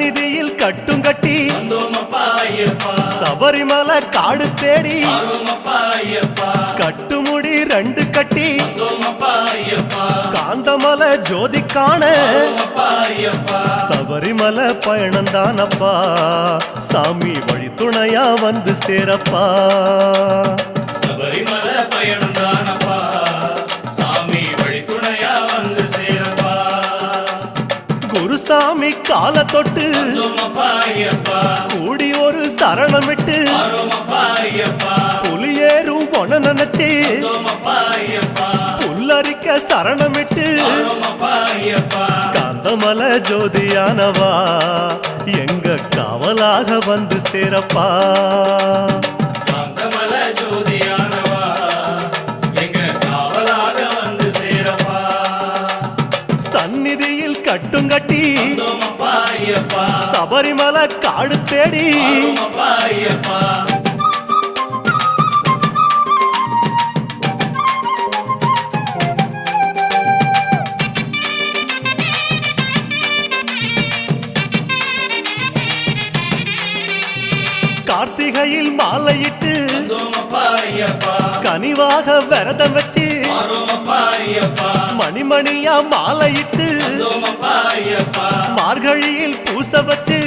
சந்நிதியில் கட்டும் கட்டி சபரிமலை காடு தேடி கட்டுமுடி 2 கட்டி காந்தமலை ஜோதி காண சபரிமலை பயணந்தானப்பா சாமி வழி துணையா வந்து சேரப்பா சபரிமலை பயணந்தானப்பா சாமி வழி துணையா வந்து சேரப்பா குருசாமி கால தொட்டு கூடி ஒரு சரணமிட்டு புலியேறும் பொண்ண நினைச்சு புல்லரிக்க சரணமிட்டு காந்தமலை ஜோதியானவா எங்க காவலாக வந்து சேரப்பா காந்தமலை ஜோதியானவா எங்க காவலாக வந்து சேரப்பா சந்நிதியில் கட்டும் கட்டி சபரிமலை காடு தேடி கார்த்திகையில் மாலையிட்டு கனிவாக விரதம் வச்சு மணிமணியா மாலையிட்டு மார்கழியில் பூச வச்சு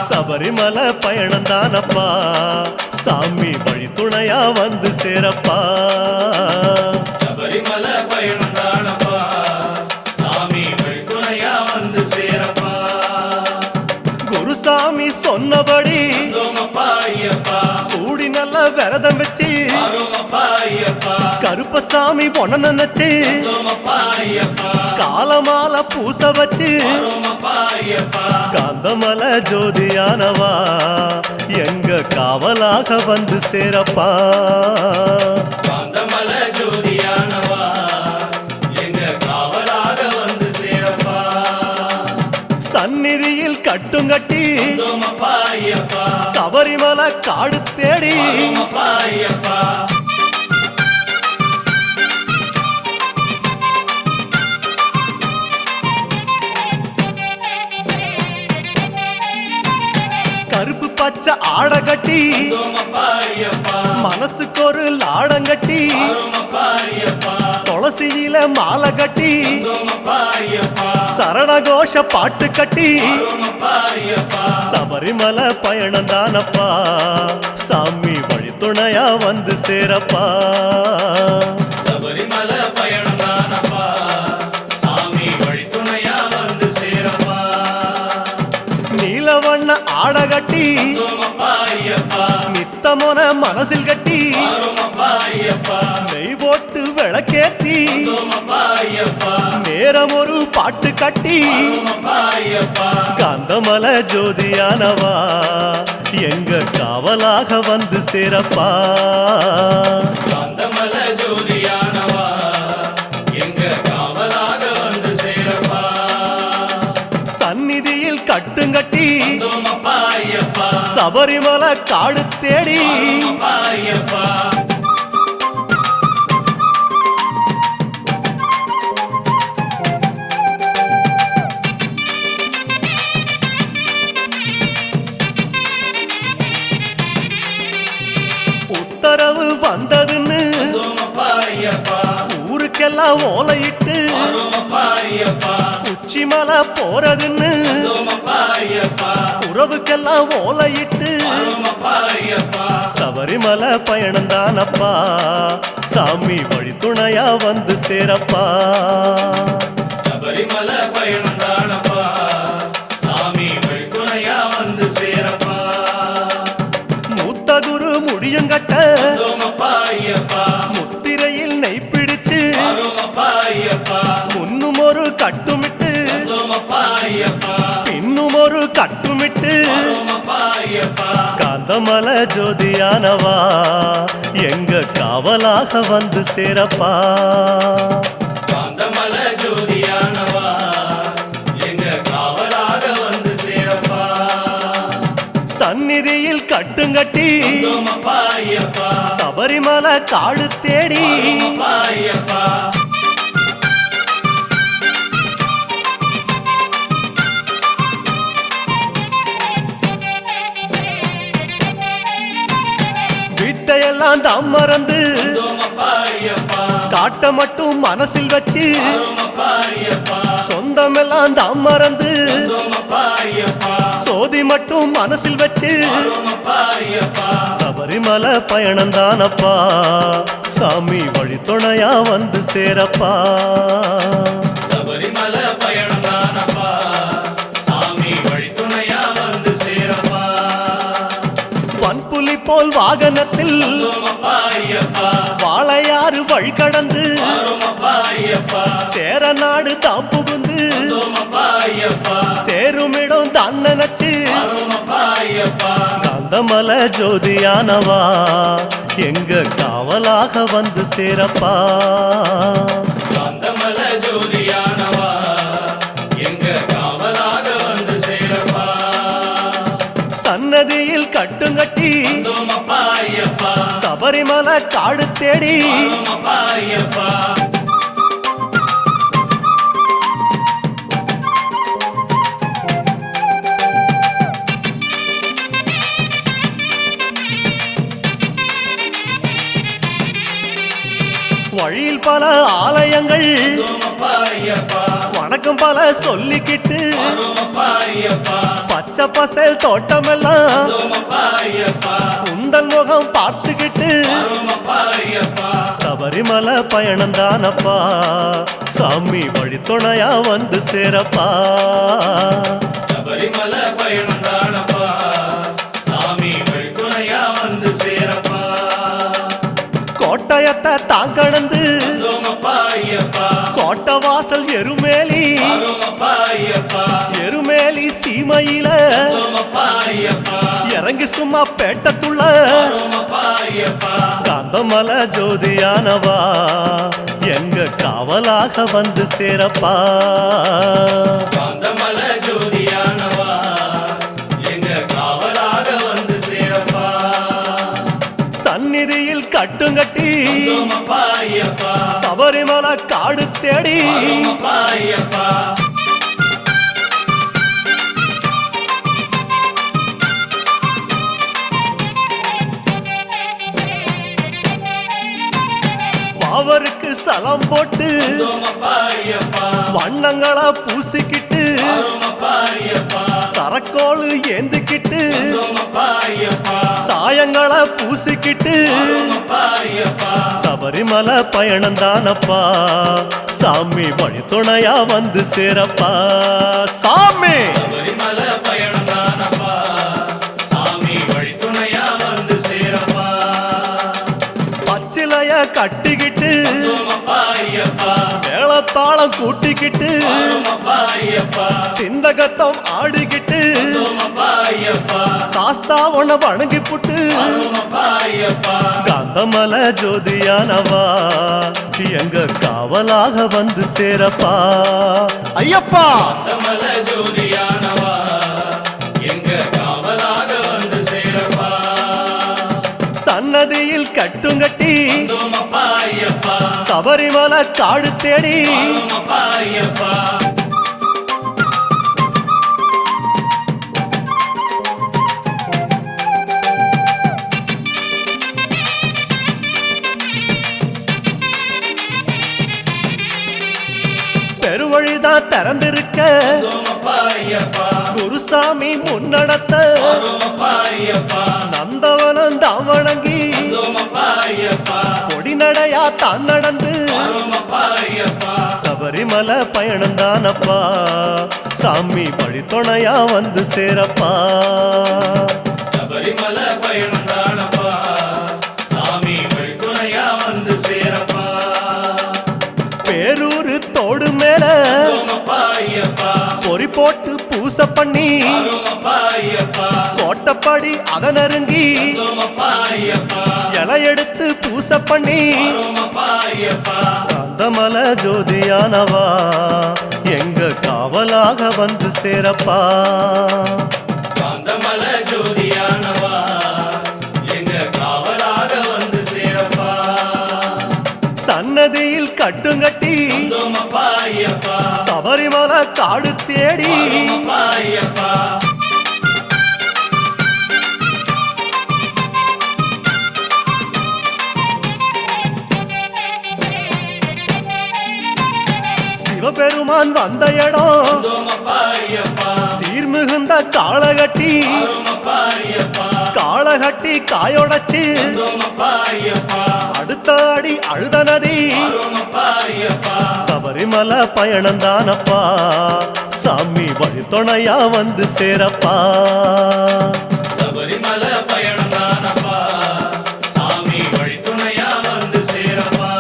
சபரிமலை பயணந்தானப்பா சாமி வழி துணையா வந்து சேரப்பா சபரிமலை பயணந்தானப்பா சாமி வழி துணையா வந்து சேரப்பா குருசாமி சொன்னபடி கூடி நல்ல விரதம் வச்சு கருப்பசாமி பொண்ண நினைச்சு காலமால பூச வச்சு காந்தமலை ஜோதியானவா எங்க காவலாக வந்து சேரப்பா காந்தமலை ஜோதியானவா எங்க காவலாக வந்து சேரப்பா சந்நிதியில் கட்டும் கட்டி சபரிமலை காடு தேடி கருப்பு பச்சை ஆட கட்டி மனசுக்கு ஒரு லாடங்கட்டி துளசியில மாலை கட்டி சரணகோஷ பாட்டு கட்டி சபரிமலை பயணந்தானப்பா சாமி வழி துணையா வந்து சேரப்பா சபரிமலை பயணந்தானப்பா சாமி வழி துணையா வந்து சேரப்பா நீலவண்ண ஆட கட்டி நித்தமொன மனசில் கட்டி நெய் போட்டு விளக்கேத்தி நேரம் ஒரு பாட்டு கட்டி காந்தமலை ஜோதியானவா எங்க காவலாக வந்து சேரப்பா காந்தமலை ஜோதியானவா எங்க காவலாக வந்து சேரப்பா சந்நிதியில் கட்டுங்கட்டி சபரிமலை காடு தேடி உத்தரவு வந்ததுன்னு ஊருக்கெல்லாம் ஓலையிட்டு உச்சிமலை போறதுன்னு உறவுக்கெல்லாம் ஓலையிட்டு சபரிமலை பயணந்தானப்பா சாமி வழி துணையா வந்து சேரப்பா சபரிமலை பயணந்தானப்பா சாமி வழி துணையா வந்து சேரப்பா மூத்த குரு முடியங்கட்ட முத்திரையில் நெய் பிடிச்சு முன்னும் ஒரு கட்டுமிட்டு பின்னும் ஒரு கட்டுமிட்டு காந்தமலை ஜோதியானவா எங்க காவலாக வந்து சேரப்பா காந்தமலை ஜோதியானவா எங்க காவலாக வந்து சேரப்பா சந்நிதியில் கட்டுங்கட்டி சபரிமலை காடு தேடி சொந்தமெல்லாம் தம் மறந்து வந்தோமப்பா ஐயப்பா காட்ட மட்டும் மனசில் வச்சு வரோமப்பா ஐயப்பா சொந்தமெல்லாம் தம் மறந்து வந்தோமப்பா ஐயப்பா சோதி மட்டும் மனசில் வச்சு வரோமப்பா ஐயப்பா சபரிமலை பயணந்தானப்பா சாமி வழித்துணையா வந்து சேரப்பா சபரிமலை பயணம்தானப்பா சாமி வழித்துணையா வந்து சேரப்பா வன்புலி போல் வாகனத்தில் வந்தோமப்பா ஐயப்பா வாழையாறு வழி கடந்து வரோமப்பா ஐயப்பா சேர நாடு தாம் புகுந்து வந்தோமப்பா ஐயப்பா சேருமிடம் தான் நினைச்சு வரோமப்பா ஐயப்பா காந்தமல ஜோதியானவா எங்க காவலாக வந்து சேரப்பா காந்தமல ஜோதியானவா எங்க காவலாக வந்து சேரப்பா சன்னதியில் கட்டுங்கட்டி வந்தோமப்பா ஐயப்பா சபரிமலை காடு தேடி வரோமப்பா ஐயப்பா வழியில் பல ஆலயங்கள் வந்தோமப்பா ஐயப்பா வணக்கம் பல சொல்லிக்கிட்டு வரோமப்பா ஐயப்பா பச்சை பசேல் தோட்டமெல்லாம் வந்தோமப்பா ஐயப்பா உந்தன் முகம் பார்த்துக்கிட்டு வரோமப்பா ஐயப்பா சபரிமலை பயணந்தானப்பா சாமி வழித்துணையா வந்து சேரப்பா சபரிமலை பயணம்தானப்பா சாமி வழித்துணையா வந்து சேரப்பா கோட்டயத்தை தான் கடந்து வந்தோமப்பா ஐயப்பா கோட்டை வாசல் எருமேலி வரோமப்பா ஐயப்பா எருமேலி சீமையில வந்தோமப்பா ஐயப்பா இறங்கி சும்மா பேட்டத்துள்ள வரோமப்பா ஐயப்பா காந்தமல ஜோதியானவா எங்க காவலாக வந்து சேரப்பா காந்தமல ஜோதியானவா எங்க காவலாக வந்து சேரப்பா சந்நிதியில் கட்டுங்கட்டி வந்தோமப்பா ஐயப்பா சபரிமலை காடு தேடி வரோமப்பா ஐயப்பா அவருக்கு சலம் போட்டு வந்தோமப்பா ஐயப்பா வண்ணங்களா பூசிக்கிட்டு வரோமப்பா ஐயப்பா சரக்கோளு ஏந்திக்கிட்டு வந்தோமப்பா ஐயப்பா சாயங்களா பூசிக்கிட்டு வரோமப்பா ஐயப்பா சபரிமலை பயணந்தானப்பா சாமி வழித்துணையா வந்து சேரப்பா சாமி சபரிமலை பயணம்தானப்பா சாமி வழித்துணையா வந்து சேரப்பா பச்சிலைய கட்டிக்கிட்டு வந்தோமப்பா ஐயப்பா மேளத்தாளம் கூட்டிக்கிட்டு வரோமப்பா ஐயப்பா சிந்தகத்தம் ஆடிக்கிட்டு வந்தோமப்பா ஐயப்பா சாஸ்தாவன வணங்கி புட்டு வரோமப்பா ஐயப்பா காந்தமல ஜோதியானவா எங்க காவலாக வந்து சேரப்பா ஐயப்பா காந்தமல ஜோதியானவா எங்க காவலாக வந்து சேரப்பா சன்னதியில் கட்டுங்கட்டி வந்தோமப்பா ஐயப்பா சபரிமலை காடு தேடி வரோமப்பா ஐயப்பா பெருவழிதான் திறந்திருக்க வந்தோமப்பா ஐயப்பா குருசாமி முன்னடத்த வரோமப்பா ஐயப்பா நந்தவனம் தான் வணங்கி வந்தோமப்பா ஐயப்பா பொடிநடையா தான் நடந்து வரோமப்பா ஐயப்பா சபரிமலை பயணந்தானப்பா சாமி வழித்துணையா வந்து சேரப்பா சபரிமலை பயணம்தானப்பா சாமி வழித்துணையா வந்து சேரப்பா பேரூரு தோடு மேல வந்தோமப்பா ஐயப்பா பொறி போட்டு பூசை பண்ணி வரோமப்பா ஐயப்பா கோட்டப்படி அத நெருங்கி வந்தோமப்பா ஐயப்பா இலை எடுத்து பூசை பண்ணி வரோமப்பா ஐயப்பா காந்தமல ஜோதியானவா எங்க காவலாக வந்து சேரப்பா காந்தமல ஜோதியானவா எங்க காவலாக வந்து சேரப்பா சன்னதியில் கட்டுங்கட்டி வந்தோமப்பா ஐயப்பா சபரிமலை காடு தேடி வரோமப்பா ஐயப்பா வந்த இடம் வந்தோமப்பா ஐயப்பா சீர்மிகுந்த காளகட்டி வந்தோமப்பா ஐயப்பா காளகட்டி காயோடச்சு வந்தோமப்பா ஐயப்பா அடுத்த அடி அழுத நதி வந்தோமப்பா ஐயப்பா சபரிமலை பயணந்தானப்பா சாமி வழித்துணையா வந்து சேரப்பா சபரிமலை பயணந்தானப்பா சாமி வழித்துணையா வந்து சேரப்பா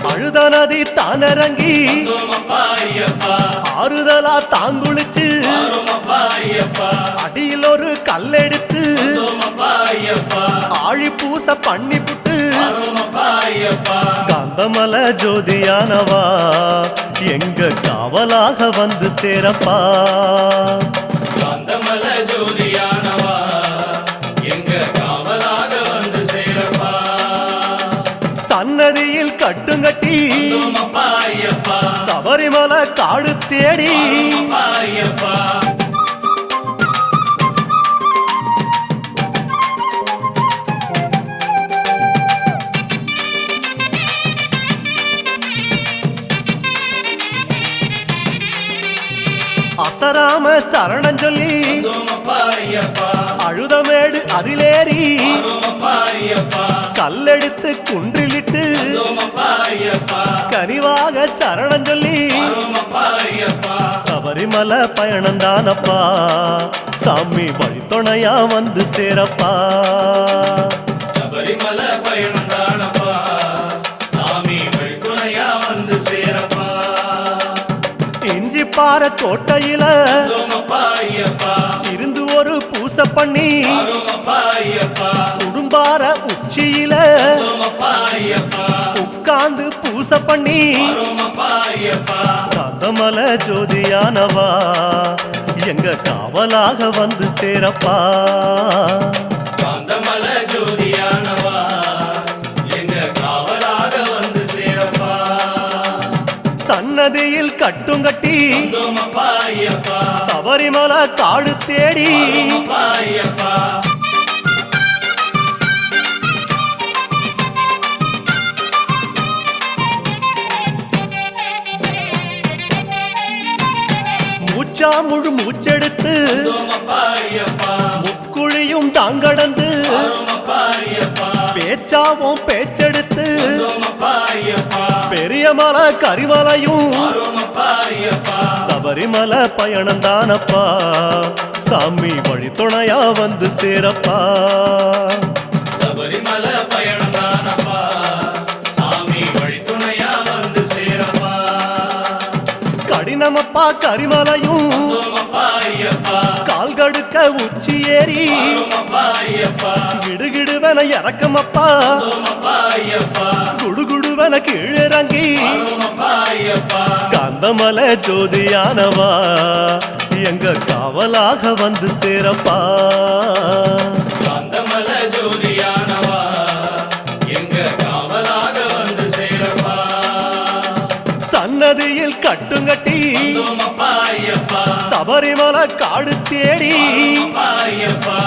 அழுத நதி தானிறங்கி வந்தோமப்பா ஐயப்பா ஆறுதலா தாங்குளிச்சு வந்தோமப்பா ஐயப்பா அடியில் ஒரு கல்லெடுத்து வந்தோமப்பா ஐயப்பா ஆழி பூச பண்ணி புட்டு வந்தோமப்பா ஐயப்பா காந்தமல ஜோதியானவா எங்க காவலாக வந்து சேரப்பா காந்தமல ஜோதியானவா எங்க காவலாக வந்து சேரப்பா சன்னதியில் கட்டுங்கட்டி வந்தோமப்பா ஐயப்பா சபரிமலை காடு தேடி வந்தோமப்பா ஐயப்பா அசராம சரணம் சொல்லி வந்தோமப்பா ஐயப்பா அழுதமேடு அதிலேறி வந்தோமப்பா ஐயப்பா கல்லெடுத்து குன்றிலிட்டு வந்தோமப்பா ஐயப்பா கனிவாக சரணம் சொல்லி வந்தோமப்பா ஐயப்பா சபரிமலை பயணந்தானப்பா சாமி வழித்துணையா வந்து சேரப்பா சபரிமலை பயணந்தானப்பா சாமி வழித்துணையா வந்து சேரப்பா இஞ்சி பாற கோட்டையில வந்தோமப்பா ஐயப்பா இருந்து ஒரு பூச பண்ணி வந்தோமப்பா ஐயப்பா குடும்பார உச்சியில வந்தோமப்பா ஐயப்பா உட்கார்ந்து பூச பண்ணி வந்தோமப்பா ஐயப்பா காந்தமல ஜோதியானவா எங்க காவலாக வந்து சேரப்பா காந்தமல ஜோதியானவா எங்க காவலாக வந்து சேரப்பா சன்னதியில் கட்டுங்கட்டி வந்தோமப்பா ஐயப்பா சபரிமலை காடு தேடி வந்தோமப்பா ஐயப்பா மூச்சா முழு மூச்செடுத்து வந்தோமப்பா ஐயப்பா முக்குழியும் தாங்கடந்து வந்தோமப்பா ஐயப்பா பேச்சாவும் பேச்செடுத்து வந்தோமப்பா ஐயப்பா பெரிய மலை கரிமலையும் வந்தோமப்பா ஐயப்பா சபரிமலை பயணந்தானப்பா சாமி வழித்துணையா வந்து சேரப்பா சபரிமலை பயணந்தானப்பா சாமி வழித்துணையா வந்து சேரப்பா கடினமப்பா கரிமலையும் வந்தோமப்பா ஐயப்பா கால்கடுக்க உச்சி ஏறி வந்தோமப்பா ஐயப்பா கிடுகிடுவன இறக்கமப்பா வந்தோமப்பா ஐயப்பா குடுகுடுவன கீழிறங்கி வந்தோமப்பா ஐயப்பா காந்தமல ஜோதியானவா எங்க காவலாக வந்து சேரப்பா காந்தமல ஜோதியானவா எங்க காவலாக வந்து சேரப்பா சன்னதியில் கட்டுங்கட்டி வந்தோமப்பா ஐயப்பா சபரிமலை காடு தேடி வந்தோமப்பா ஐயப்பா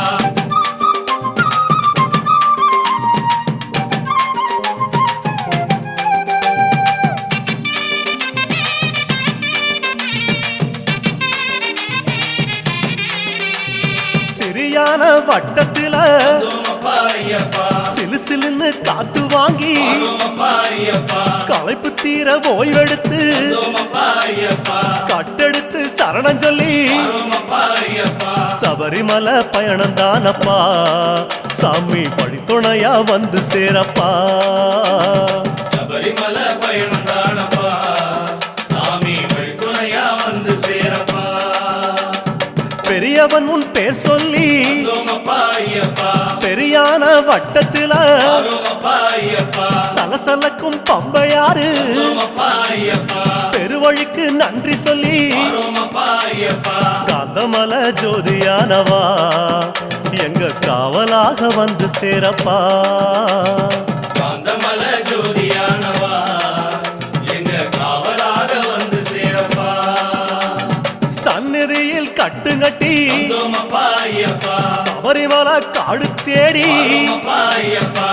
சிறியான வட்டத்தில வந்தோமப்பா ஐயப்பா சிலுசிலுன்னு காத்து வாங்கி வந்தோமப்பா ஐயப்பா களைப்பு தீர ஓய்வெடுத்து வந்தோமப்பா ஐயப்பா கட்டெடுத்து சரணம் சொல்லி வந்தோமப்பா ஐயப்பா சபரிமலை பயணந்தானப்பா சாமி வழித்துணையா வந்து சேரப்பா சபரிமலை பயணந்தானப்பா சாமி வழித்துணையா வந்து சேரப்பா பெரியவன் உன் பேர் சொல்லி வந்தோமப்பா ஐயப்பா பெரியான வட்டத்தில வந்தோமப்பா ஐயப்பா சலசலக்கும் பம்பையாறு வந்தோமப்பா ஐயப்பா பெருவழிக்கு நன்றி சொல்லி வந்தோமப்பா ஐயப்பா காந்தமல ஜோதியானவா எங்க காவலாக வந்து சேரப்பா காந்தமல ஜோதியானவா எங்க காவலாக வந்து சேரப்பா சந்நிதியில் கட்டுங்கட்டி வந்தோமப்பா ஐயப்பா சபரிமலை காடு தேடி வந்தோமப்பா ஐயப்பா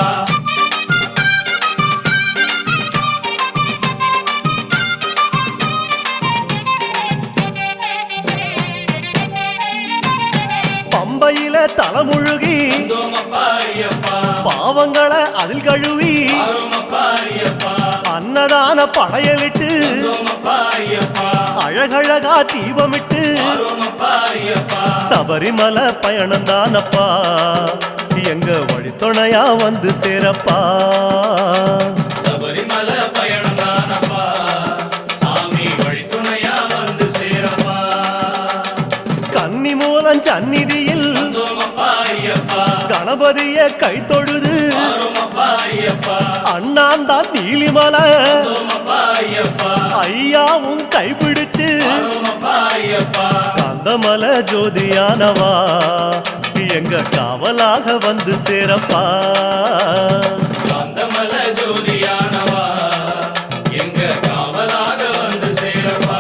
தலைமுழுகி வந்தோமப்பா ஐயப்பா பாவங்களை அதில் கழுவி ஆரோமப்பா ஐயப்பா அன்னதான படையலிட்டு வந்தோமப்பா ஐயப்பா அழகழகா தீபமிட்டு ஆரோமப்பா ஐயப்பா சபரிமலை பயணம் தானப்பா எங்க வழித்துணையா வந்து சேரப்பா சபரிமலை பயணம் தானப்பா சாமி வழித்துணையா வந்து சேரப்பா கன்னி மூலம் சந்நிதியில் வந்தோமப்பா ஐயப்பா கணபதிய கை தொழுது ஆரோமப்பா ஐயப்பா அண்ணாந்தான் நீலிமலை வந்தோமப்பா ஐயப்பா ஐயாவும் கைப்பிடிச்சு ஆரோமப்பா ஐயப்பா காந்தமலை ஜோதியானவா எங்க காவலாக வந்து சேரப்பா காந்தமலை ஜோதியானவா எங்க காவலாக வந்து சேரப்பா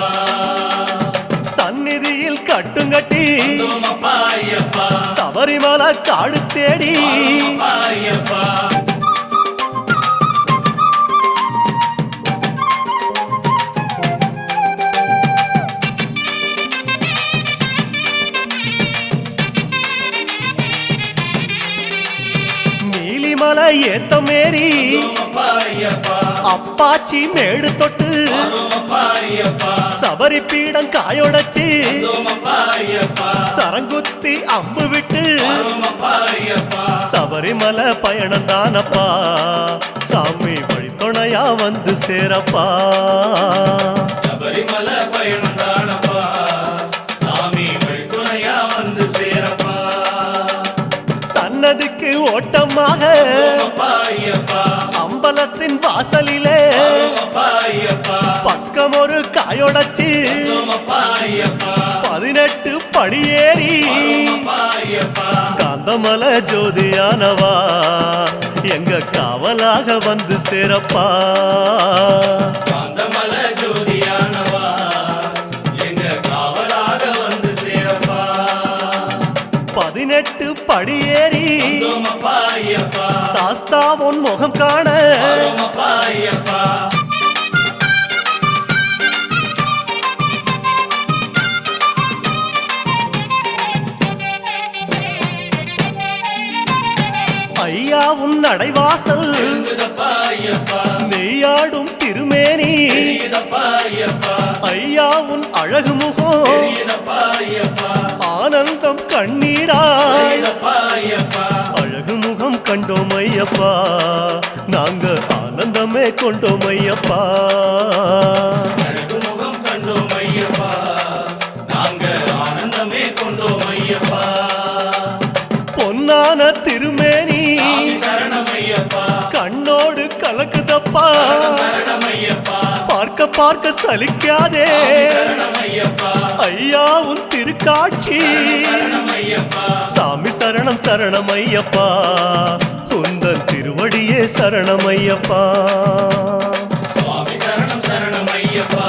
சந்நிதியில் கட்டுங்கட்டி வந்தோமப்பா ஐயப்பா சபரிமலை காடு தேடி ஆரோமப்பா ஐயப்பா நீலிமலை ஏத்த மேரி வந்தோமப்பா ஐயப்பா அப்பாச்சி மேடு தொட்டு ஆரோமப்பா ஐயப்பா சபரி பீடம் காயொடச்சு வந்தோமப்பா ஐயப்பா சரங்குத்தி அம்பு விட்டு ஆரோமப்பா ஐயப்பா சபரிமலை பயணம் தானப்பா சாமி வழித்துணையா வந்து சேரப்பா சபரிமலை பயணம் தானப்பா சாமி வழித்துணையா வந்து சேரப்பா சன்னதிக்கு ஓட்டமாக வந்தோமப்பா ஐயப்பா அம்பலத்தின் வாசலிலே ஆரோமப்பா ஐயப்பா பக்கம் ஒரு காயொடச்சு வந்தோமப்பா ஐயப்பா 18 படியேறி ஆரோமப்பா ஐயப்பா காந்தமலை ஜோதியானவா எங்க காவலாக வந்து சேரப்பா காந்தமலை ஜோதியானவா எங்க காவலாக வந்து சேரப்பா 18 படியேறி வந்தோமப்பா ஐயப்பா சாஸ்தா உன் முகம் காண ஆரோமப்பா ஐயப்பா ஐயா உன் நடைவாசல் எழுங்குதப்பா ஐயப்பா நெய்யாடும் திருமேனி தெரியுதப்பா ஐயப்பா ஐயா உன் அழகு முகம் தெரியுதப்பா ஐயப்பா ஆனந்தம் கண்ணீராய் தெரியுதப்பா ஐயப்பா அழகு முகம் கண்டோம் ஐயப்பா நாங்க ஆனந்தமே கொண்டோம் ஐயப்பா அழகு முகம் கண்டோம் ஐயப்பா நாங்க ஆனந்தமே கொண்டோம் ஐயப்பா பொன்னான திருமேனி சாமி சரணம் ஐயப்பா கண்ணோடு கலக்குதப்பா சரணம் ஐயப்பா பார்க்க பார்க்க சலிக்காதே சாமி சரணம் ஐயப்பா ஐயா உன் திருக்காட்சி சரணம் ஐயப்பா சாமி சரணம் சரணம் ஐயப்பா உந்தன் திருவடியே சரணம் ஐயப்பா சுவாமி சரணம் சரணம் ஐயப்பா